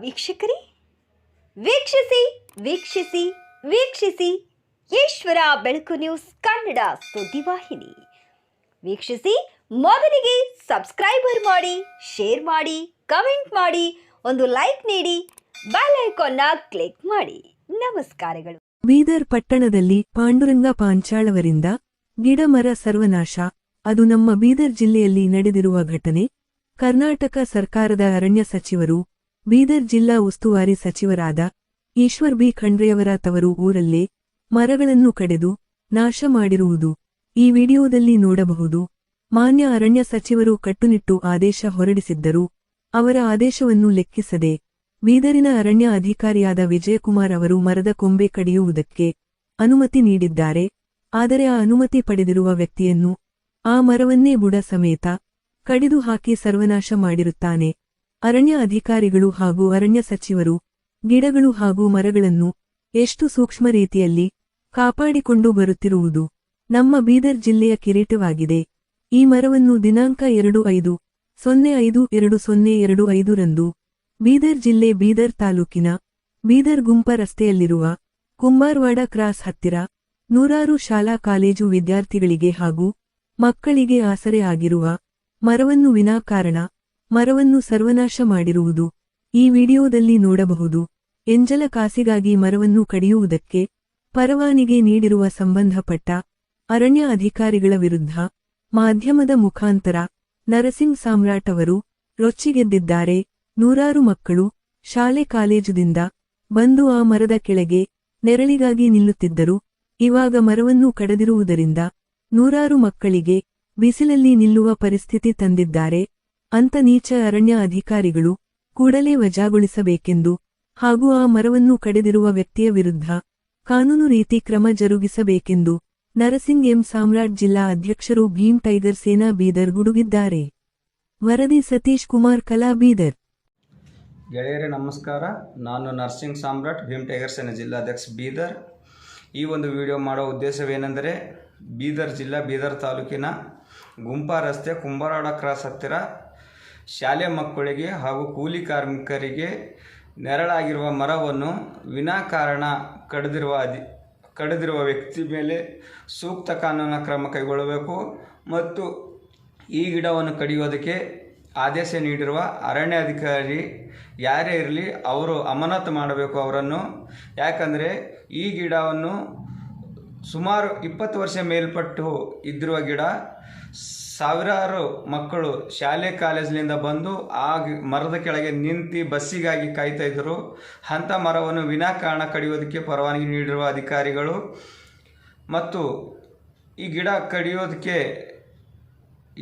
ವೀಕ್ಷಕರೇ, ವೀಕ್ಷಿಸಿ ವೀಕ್ಷಿಸಿ ವೀಕ್ಷಿಸಿ ಈಶ್ವರ ಬೆಳಕು ನ್ಯೂಸ್ ಕನ್ನಡ ಸುದ್ದಿವಾಹಿನಿ. ವೀಕ್ಷಿಸಿ, ಮೊದಲಿಗೆ ಸಬ್ಸ್ಕ್ರೈಬರ್ ಮಾಡಿ, ಶೇರ್ ಮಾಡಿ, ಕಮೆಂಟ್ ಮಾಡಿ, ಒಂದು ಲೈಕ್ ನೀಡಿ, ಬೆಲ್ ಐಕಾನ್ನ ಕ್ಲಿಕ್ ಮಾಡಿ. ನಮಸ್ಕಾರಗಳು. ಬೀದರ್ ಪಟ್ಟಣದಲ್ಲಿ ಪಾಂಡುರಂಗ ಪಾಂಚಾಳವರಿಂದ ಗಿಡ ಮರ ಸರ್ವನಾಶ. ಅದು ನಮ್ಮ ಬೀದರ್ ಜಿಲ್ಲೆಯಲ್ಲಿ ನಡೆದಿರುವ ಘಟನೆ. ಕರ್ನಾಟಕ ಸರ್ಕಾರದ ಅರಣ್ಯ ಸಚಿವರು, ಬೀದರ್ ಜಿಲ್ಲಾ ಉಸ್ತುವಾರಿ ಸಚಿವರಾದ ಈಶ್ವರ್ ಬಿ ಖಂಡ್ರೆಯವರ ತವರು ಊರಲ್ಲೇ ಮರಗಳನ್ನು ಕಡೆದು ನಾಶ ಮಾಡಿರುವುದು ಈ ವಿಡಿಯೋದಲ್ಲಿ ನೋಡಬಹುದು. ಮಾನ್ಯ ಅರಣ್ಯ ಸಚಿವರು ಕಟ್ಟುನಿಟ್ಟು ಆದೇಶ ಹೊರಡಿಸಿದ್ದರು. ಅವರ ಆದೇಶವನ್ನು ಲೆಕ್ಕಿಸದೆ ಬೀದರಿನ ಅರಣ್ಯ ಅಧಿಕಾರಿಯಾದ ವಿಜಯಕುಮಾರ್ ಅವರು ಮರದ ಕೊಂಬೆ ಕಡಿಯುವುದಕ್ಕೆ ಅನುಮತಿ ನೀಡಿದ್ದಾರೆ. ಆದರೆ ಆ ಅನುಮತಿ ಪಡೆದಿರುವ ವ್ಯಕ್ತಿಯನ್ನು ಆ ಮರವನ್ನೇ ಬುಡ ಸಮೇತ ಕಡಿದು ಹಾಕಿ ಸರ್ವನಾಶ ಮಾಡಿರುತ್ತಾನೆ. ಅರಣ್ಯ ಅಧಿಕಾರಿಗಳು ಹಾಗೂ ಅರಣ್ಯ ಸಚಿವರು ಗಿಡಗಳು ಹಾಗೂ ಮರಗಳನ್ನು ಎಷ್ಟು ಸೂಕ್ಷ್ಮ ರೀತಿಯಲ್ಲಿ ಕಾಪಾಡಿಕೊಂಡು ಬರುತ್ತಿರುವುದು ನಮ್ಮ ಬೀದರ್ ಜಿಲ್ಲೆಯ ಕಿರೀಟವಾಗಿದೆ. ಈ ಮರವನ್ನು ದಿನಾಂಕ 25/05/2025 ರಂದು ಬೀದರ್ ಜಿಲ್ಲೆ ಬೀದರ್ ತಾಲೂಕಿನ ಬೀದರ್ ಗುಂಪ ರಸ್ತೆಯಲ್ಲಿರುವ ಕುಂಬಾರ್ವಾಡ ಕ್ರಾಸ್ ಹತ್ತಿರ ನೂರಾರು ಶಾಲಾ ಕಾಲೇಜು ವಿದ್ಯಾರ್ಥಿಗಳಿಗೆ ಹಾಗೂ ಮಕ್ಕಳಿಗೆ ಆಸರೆ ಆಗಿರುವ ಮರವನ್ನು ವಿನಾಕಾರಣ ಮರವನ್ನು ಸರ್ವನಾಶ ಮಾಡಿರುವುದು ಈ ವಿಡಿಯೋದಲ್ಲಿ ನೋಡಬಹುದು. ಎಂಜಲ ಕಾಸಿಗಾಗಿ ಮರವನ್ನು ಕಡಿಯುವುದಕ್ಕೆ ಪರವಾನಿಗೆ ನೀಡಿರುವ ಸಂಬಂಧಪಟ್ಟ ಅರಣ್ಯ ಅಧಿಕಾರಿಗಳ ವಿರುದ್ಧ ಮಾಧ್ಯಮದ ಮುಖಾಂತರ ನರಸಿಂಗ್ ಸಾಮ್ರಾಟ್ ಅವರು ರೊಚ್ಚಿಗೆದ್ದಿದ್ದಾರೆ. ನೂರಾರು ಮಕ್ಕಳು ಶಾಲೆ ಕಾಲೇಜುದಿಂದ ಬಂದು ಆ ಮರದ ಕೆಳಗೆ ನೆರಳಿಗಾಗಿ ನಿಲ್ಲುತ್ತಿದ್ದರು. ಇವಾಗ ಮರವನ್ನು ಕಡಿದಿರುವುದರಿಂದ ನೂರಾರು ಮಕ್ಕಳಿಗೆ ಬಿಸಿಲಲ್ಲಿ ನಿಲ್ಲುವ ಪರಿಸ್ಥಿತಿ ತಂದಿದ್ದಾರೆ. ಅಂತ ನೀಚ ಅರಣ್ಯ ಅಧಿಕಾರಿಗಳು ಕೂಡಲೇ ವಜಾಗೊಳಿಸಬೇಕೆಂದು ಹಾಗೂ ಆ ಮರವನ್ನು ಕಡಿದಿರುವ ವ್ಯಕ್ತಿಯ ವಿರುದ್ಧ ಕಾನೂನು ರೀತಿ ಕ್ರಮ ಜರುಗಿಸಬೇಕೆಂದು ನರಸಿಂಗ್ ಎಂ ಸಾಮ್ರಾಟ್ ಜಿಲ್ಲಾ ಅಧ್ಯಕ್ಷರು ಭೀಮ್ ಟೈಗರ್ ಸೇನಾ ಬೀದರ್ ಗುಡುಗಿದ್ದಾರೆ. ವರದಿ ಸತೀಶ್ ಕುಮಾರ್ ಕಲಾ ಬೀದರ್. ಗೆಳೆಯರೇ ನಮಸ್ಕಾರ. ನಾನು ನರಸಿಂಗ್ ಸಾಮ್ರಾಟ್ ಭೀಮ್ ಟೈಗರ್ ಸೇನಾ ಜಿಲ್ಲಾಧ್ಯಕ್ಷ ಬೀದರ್. ಈ ಒಂದು ವಿಡಿಯೋ ಮಾಡೋ ಉದ್ದೇಶವೇನೆಂದರೆ, ಬೀದರ್ ಜಿಲ್ಲಾ ಬೀದರ್ ತಾಲೂಕಿನ ಗುಂಪಾ ರಸ್ತೆ ಕುಂಬಾರವಾಡ ಕ್ರಾಸ್ ಹತ್ತಿರ ಶಾಲೆ ಮಕ್ಕಳಿಗೆ ಹಾಗೂ ಕೂಲಿ ಕಾರ್ಮಿಕರಿಗೆ ನೆರಳಾಗಿರುವ ಮರವನ್ನು ವಿನಾಕಾರಣ ಕಡಿದಿರುವ ವ್ಯಕ್ತಿ ಮೇಲೆ ಸೂಕ್ತ ಕಾನೂನು ಕ್ರಮ ಕೈಗೊಳ್ಳಬೇಕು ಮತ್ತು ಈ ಗಿಡವನ್ನು ಕಡಿಯೋದಕ್ಕೆ ಆದೇಶ ನೀಡಿರುವ ಅರಣ್ಯ ಅಧಿಕಾರಿ ಯಾರೇ ಇರಲಿ ಅವರು ಅಮಾನತು ಮಾಡಬೇಕು ಅವರನ್ನು. ಯಾಕಂದರೆ ಈ ಗಿಡವನ್ನು ಸುಮಾರು 20 ವರ್ಷ ಮೇಲ್ಪಟ್ಟು ಇದ್ದಿರುವ ಗಿಡ. ಸಾವಿರಾರು ಮಕ್ಕಳು ಶಾಲೆ ಕಾಲೇಜಿನಿಂದ ಬಂದು ಆ ಮರದ ಕೆಳಗೆ ನಿಂತು ಬಸ್ಸಿಗಾಗಿ ಕಾಯ್ತಾ ಇದ್ದರು. ಅಂಥ ಮರವನ್ನು ವಿನಾಕಾರಣ ಕಡಿಯೋದಕ್ಕೆ ಪರವಾನಗಿ ನೀಡಿರುವ ಅಧಿಕಾರಿಗಳು ಮತ್ತು ಈ ಗಿಡ ಕಡಿಯೋದಕ್ಕೆ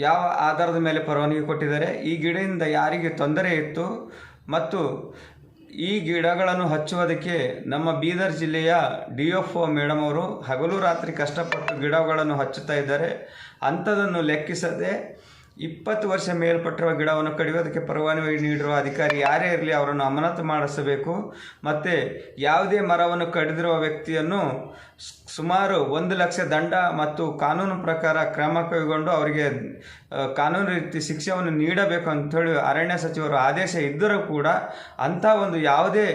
ಯಾವ ಆಧಾರದ ಮೇಲೆ ಪರವಾನಗಿ ಕೊಟ್ಟಿದ್ದಾರೆ, ಈ ಗಿಡದಿಂದ ಯಾರಿಗೆ ತೊಂದರೆ ಇತ್ತು ಮತ್ತು ಈ ಗಿಡಗಳನ್ನು ಹಚ್ಚುವುದಕ್ಕೆ ನಮ್ಮ ಬೀದರ್ ಜಿಲ್ಲೆಯ DFO ಮೇಡಮ್ ಅವರು ಹಗಲು ರಾತ್ರಿ ಕಷ್ಟಪಟ್ಟು ಗಿಡಗಳನ್ನು ಹಚ್ಚುತ್ತಾ ಇದ್ದಾರೆ. ಅಂಥದನ್ನು ಲೆಕ್ಕಿಸದೆ 20 ವರ್ಷ ಮೇಲ್ಪಟ್ಟಿರುವ ಗಿಡವನ್ನು ಕಡಿಯೋದಕ್ಕೆ ಪರವಾನಗಿ ನೀಡಿರುವ ಅಧಿಕಾರಿ ಯಾರೇ ಇರಲಿ ಅವರನ್ನು ಅಮಾನತು ಮಾಡಿಸಬೇಕು. ಮತ್ತು ಯಾವುದೇ ಮರವನ್ನು ಕಡಿದಿರುವ ವ್ಯಕ್ತಿಯನ್ನು ಸುಮಾರು 1 ಲಕ್ಷ ದಂಡ ಮತ್ತು ಕಾನೂನು ಪ್ರಕಾರ ಕ್ರಮ ಕೈಗೊಂಡು ಅವರಿಗೆ ಕಾನೂನು ರೀತಿ ಶಿಕ್ಷೆಯನ್ನು ನೀಡಬೇಕು ಅಂಥೇಳಿ ಅರಣ್ಯ ಸಚಿವರು ಆದೇಶ ಇದ್ದರೂ ಕೂಡ ಅಂಥ ಒಂದು ಯಾವುದೇ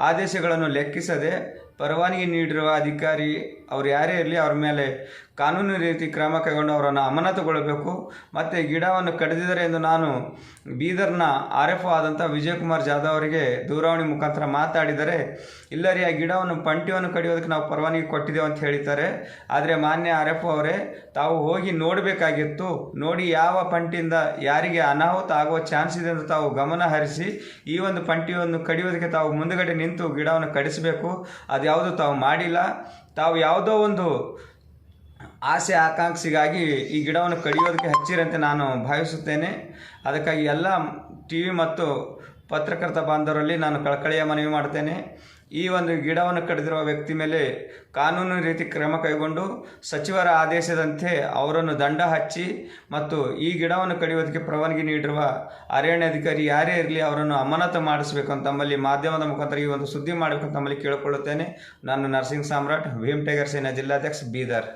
ಆದೇಶಗಳನ್ನು ಲೆಕ್ಕಿಸದೆ ಪರವಾನಗಿ ನೀಡಿರುವ ಅಧಿಕಾರಿ ಅವರು ಯಾರೇ ಇರಲಿ ಅವರ ಮೇಲೆ ಕಾನೂನು ರೀತಿ ಕ್ರಮ ಕೈಗೊಂಡು ಅವರನ್ನು ಅಮಾನತುಗೊಳ್ಳಬೇಕು. ಮತ್ತು ಗಿಡವನ್ನು ಕಡಿದಿದ್ದಾರೆ ಎಂದು ನಾನು ಬೀದರ್ನ RFO ಆದಂಥ ವಿಜಯಕುಮಾರ್ ಜಾಧವ್ ಅವರಿಗೆ ದೂರವಾಣಿ ಮುಖಾಂತರ ಮಾತಾಡಿದರೆ, ಇಲ್ಲ ರೀ, ಆ ಗಿಡವನ್ನು ಪಂಟಿಯನ್ನು ಕಡಿಯೋದಕ್ಕೆ ನಾವು ಪರವಾನಗಿ ಕೊಟ್ಟಿದ್ದೇವೆ ಅಂತ ಹೇಳಿದ್ದಾರೆ. ಆದರೆ ಮಾನ್ಯ RFO ಅವರೇ, ತಾವು ಹೋಗಿ ನೋಡಬೇಕಾಗಿತ್ತು. ನೋಡಿ ಯಾವ ಪಂಟಿಯಿಂದ ಯಾರಿಗೆ ಅನಾಹುತ ಆಗುವ ಚಾನ್ಸ್ ಇದೆ ಅಂತ ತಾವು ಗಮನ ಹರಿಸಿ ಈ ಒಂದು ಪಂಟಿಯನ್ನು ಕಡಿಯೋದಕ್ಕೆ ತಾವು ಮುಂದುಗಡೆ ನಿಂತು ಗಿಡವನ್ನು ಕಡಿಸಬೇಕು. ಅದು ಯಾವುದು ತಾವು ಮಾಡಿಲ್ಲ. ತಾವು ಯಾವುದೋ ಒಂದು ಆಸೆ ಆಕಾಂಕ್ಷೆಗಾಗಿ ಈ ಗಿಡವನ್ನು ಕಡಿಯೋದಕ್ಕೆ ಹಚ್ಚಿರಂತೆ ನಾನು ಭಾವಿಸುತ್ತೇನೆ. ಅದಕ್ಕಾಗಿ ಎಲ್ಲ TV ಮತ್ತು ಪತ್ರಕರ್ತ ಬಾಂಧವರಲ್ಲಿ ನಾನು ಕಳಕಳಿಯ ಮನವಿ ಮಾಡ್ತೇನೆ. ಈ ಒಂದು ಗಿಡವನ್ನು ಕಡಿದಿರುವ ವ್ಯಕ್ತಿ ಮೇಲೆ ಕಾನೂನು ರೀತಿ ಕ್ರಮ ಕೈಗೊಂಡು ಸಚಿವರ ಆದೇಶದಂತೆ ಅವರನ್ನು ದಂಡ ಹಚ್ಚಿ ಮತ್ತು ಈ ಗಿಡವನ್ನು ಕಡಿಯೋದಕ್ಕೆ ಪರವಾನಗಿ ನೀಡಿರುವ ಅರಣ್ಯಾಧಿಕಾರಿ ಯಾರೇ ಇರಲಿ ಅವರನ್ನು ಅಮಾನತು ಮಾಡಿಸಬೇಕು ಅಂತ ತಮ್ಮಲ್ಲಿ ಮಾಧ್ಯಮದ ಮುಖಾಂತರ ಈ ಒಂದು ಸುದ್ದಿ ಮಾಡಬೇಕು ಅಂತ ತಮ್ಮಲ್ಲಿ ಕೇಳಿಕೊಳ್ಳುತ್ತೇನೆ. ನಾನು ನರಸಿಂಗ್ ಸಾಮ್ರಾಟ್ ಭೀಮ್ ಟೈಗರ್ ಸೇನಾ ಜಿಲ್ಲಾಧ್ಯಕ್ಷ ಬೀದರ್.